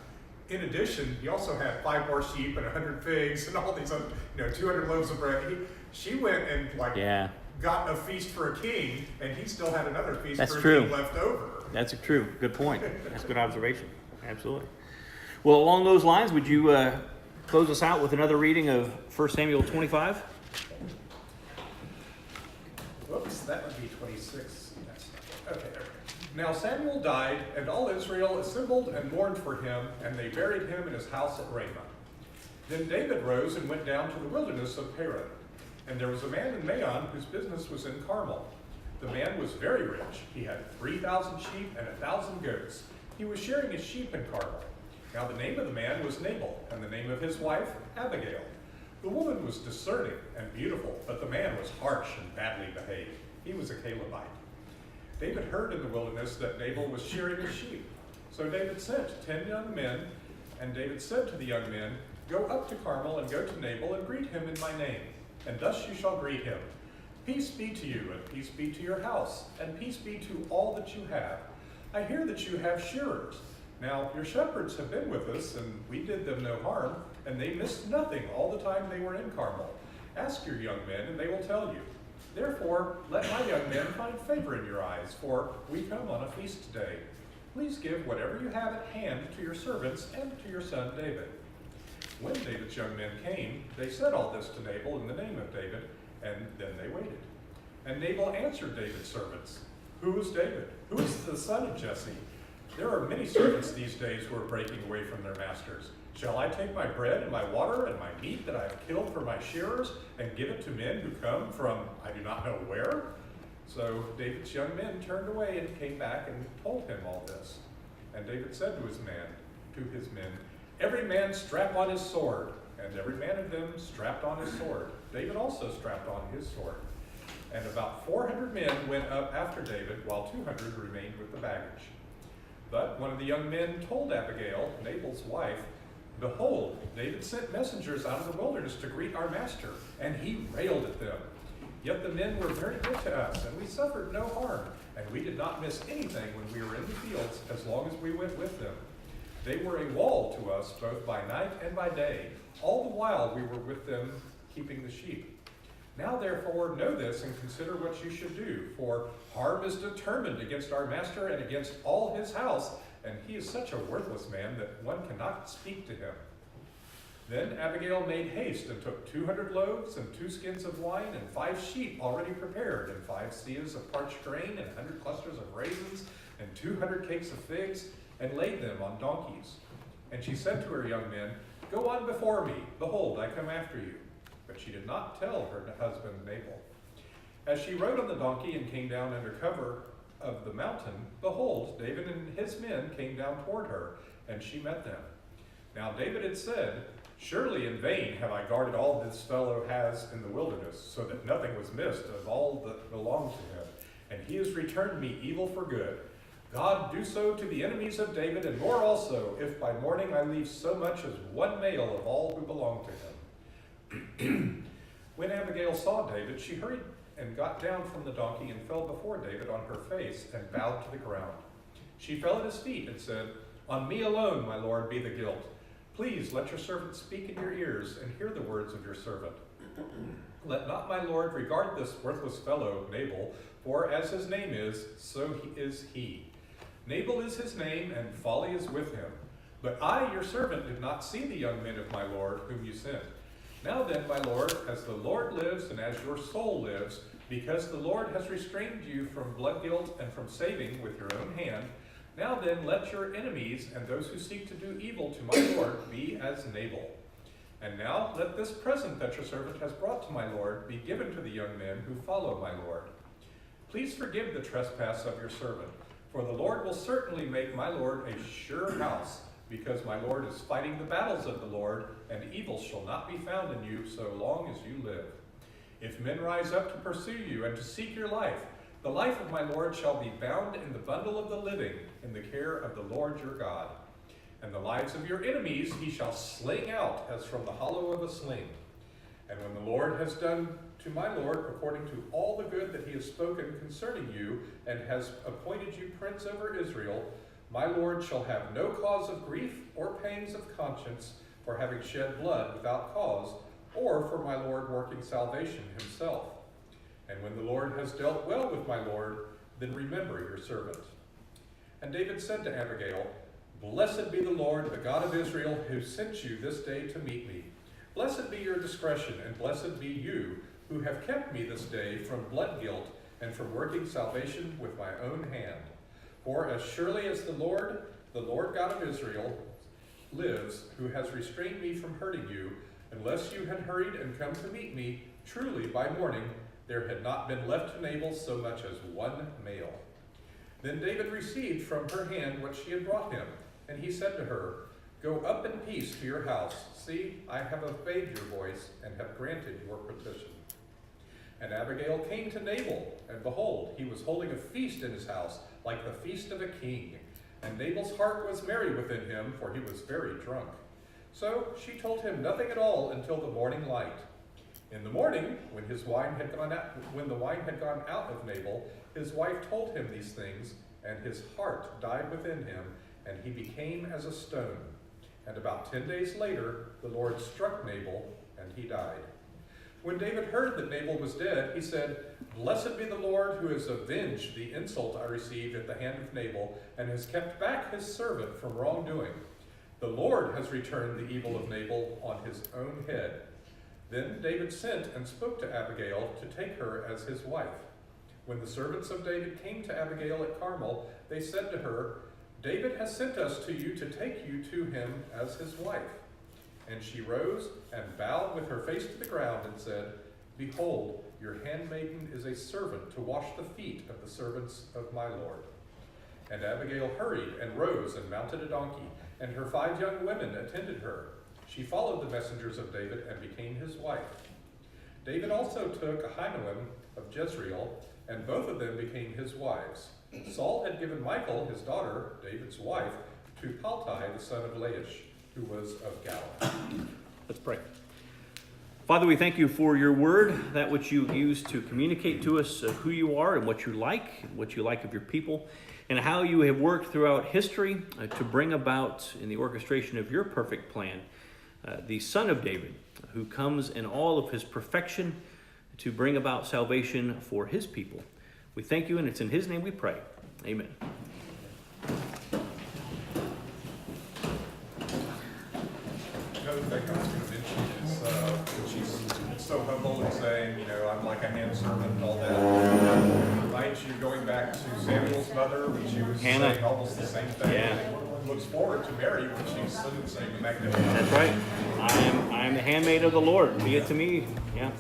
In addition, he also had 5 more sheep and 100 figs and all these other, 200 loaves of bread. She went and yeah. got a feast for a king, and he still had another feast That's for true. a king left over. That's true. Good point. That's a good observation. Absolutely. Well, along those lines, would you close us out with another reading of 1 Samuel 25? Whoops, that would be 26. Okay, there we go. Now Samuel died, and all Israel assembled and mourned for him, and they buried him in his house at Ramah. Then David rose and went down to the wilderness of Paran. And there was a man in Maon whose business was in Carmel. The man was very rich. He had 3,000 sheep and 1,000 goats. He was shearing his sheep in Carmel. Now the name of the man was Nabal, and the name of his wife, Abigail. The woman was discerning and beautiful, but the man was harsh and badly behaved. He was a Calebite. David heard in the wilderness that Nabal was shearing his sheep. So David sent 10 young men, and David said to the young men, "Go up to Carmel and go to Nabal and greet him in my name. And thus you shall greet him. Peace be to you, and peace be to your house, and peace be to all that you have. I hear that you have shearers. Now your shepherds have been with us, and we did them no harm, and they missed nothing all the time they were in Carmel. Ask your young men, and they will tell you. Therefore, let my young men find favor in your eyes, for we come on a feast today. Please give whatever you have at hand to your servants and to your son David." When David's young men came, they said all this to Nabal in the name of David, and then they waited. And Nabal answered David's servants, "Who is David? Who is the son of Jesse? There are many servants these days who are breaking away from their masters. Shall I take my bread and my water and my meat that I have killed for my shearers and give it to men who come from I do not know where?" So David's young men turned away and came back and told him all this. And David said to his men, "Every man strap on his sword." And every man of them strapped on his sword. David also strapped on his sword. And about 400 men went up after David, while 200 remained with the baggage. But one of the young men told Abigail, Nabal's wife, "Behold, David sent messengers out of the wilderness to greet our master, and he railed at them. Yet the men were very good to us, and we suffered no harm, and we did not miss anything when we were in the fields, as long as we went with them. They were a wall to us both by night and by day, all the while we were with them keeping the sheep. Now therefore know this and consider what you should do, for harm is determined against our master and against all his house, and he is such a worthless man that one cannot speak to him." Then Abigail made haste and took 200 loaves and 2 skins of wine and 5 sheep already prepared, and 5 seahs of parched grain and 100 clusters of raisins and 200 cakes of figs, and laid them on donkeys. And she said to her young men, "Go on before me, behold, I come after you." But she did not tell her husband Nabal. As she rode on the donkey and came down under cover of the mountain, behold, David and his men came down toward her, and she met them. Now David had said, "Surely in vain have I guarded all this fellow has in the wilderness, so that nothing was missed of all that belonged to him. And he has returned me evil for good. God, do so to the enemies of David, and more also, if by morning I leave so much as one male of all who belong to him. When Abigail saw David, she hurried and got down from the donkey and fell before David on her face and bowed to the ground. She fell at his feet and said, "On me alone, my lord, be the guilt. Please let your servant speak in your ears and hear the words of your servant. Let not my lord regard this worthless fellow, Nabal, for as his name is, so is he. Nabal is his name, and folly is with him. But I, your servant, did not see the young men of my lord, whom you sent. Now then, my lord, as the Lord lives and as your soul lives, because the Lord has restrained you from blood guilt and from saving with your own hand, now then let your enemies and those who seek to do evil to my lord be as Nabal. And now let this present that your servant has brought to my lord be given to the young men who follow my lord. Please forgive the trespass of your servant, for the Lord will certainly make my lord a sure house, because my lord is fighting the battles of the Lord, and evil shall not be found in you so long as you live. If men rise up to pursue you and to seek your life, the life of my lord shall be bound in the bundle of the living in the care of the Lord your God. And the lives of your enemies he shall sling out as from the hollow of a sling. And when the Lord has done to my lord according to all the good that he has spoken concerning you, and has appointed you prince over Israel, my lord shall have no cause of grief or pangs of conscience for having shed blood without cause, or for my lord working salvation himself. And when the Lord has dealt well with my lord, then remember your servant." And David said to Abigail, "Blessed be the Lord, the God of Israel, who sent you this day to meet me. Blessed be your discretion, and blessed be you, who have kept me this day from blood guilt and from working salvation with my own hand. For as surely as the Lord God of Israel, lives, who has restrained me from hurting you, unless you had hurried and come to meet me, truly by morning there had not been left to Nabal so much as one male." Then David received from her hand what she had brought him, and he said to her, "Go up in peace to your house. See, I have obeyed your voice and have granted your petition." And Abigail came to Nabal, and behold, he was holding a feast in his house, like the feast of a king. And Nabal's heart was merry within him, for he was very drunk. So she told him nothing at all until the morning light. In the morning, when the wine had gone out of Nabal, his wife told him these things, and his heart died within him, and he became as a stone. And about 10 days later, the Lord struck Nabal, and he died. When David heard that Nabal was dead, he said, "Blessed be the Lord, who has avenged the insult I received at the hand of Nabal, and has kept back his servant from wrongdoing. The Lord has returned the evil of Nabal on his own head." Then David sent and spoke to Abigail to take her as his wife. When the servants of David came to Abigail at Carmel, they said to her, "David has sent us to you to take you to him as his wife." And she rose and bowed with her face to the ground and said, "Behold, your handmaiden is a servant to wash the feet of the servants of my lord." And Abigail hurried and rose and mounted a donkey, and her 5 young women attended her. She followed the messengers of David and became his wife. David also took Ahinoam of Jezreel, and both of them became his wives. Saul had given Michal, his daughter, David's wife, to Paltai, the son of Laish, who was of Galah. Let's pray. Father, we thank you for your word, that which you use to communicate to us who you are and what you like of your people, and how you have worked throughout history to bring about, in the orchestration of your perfect plan, the Son of David, who comes in all of his perfection to bring about salvation for his people. We thank you, and it's in his name we pray. Amen. Another thing I was going to mention is she's so humble and saying, I'm like a hand servant and all that. Reminds you going back to Samuel's mother when she was Hannah. saying almost the same thing. Yeah. Looks forward to Mary when she's saying the magnificent. That's right. I am the handmaid of the Lord. Be it to me. Yeah.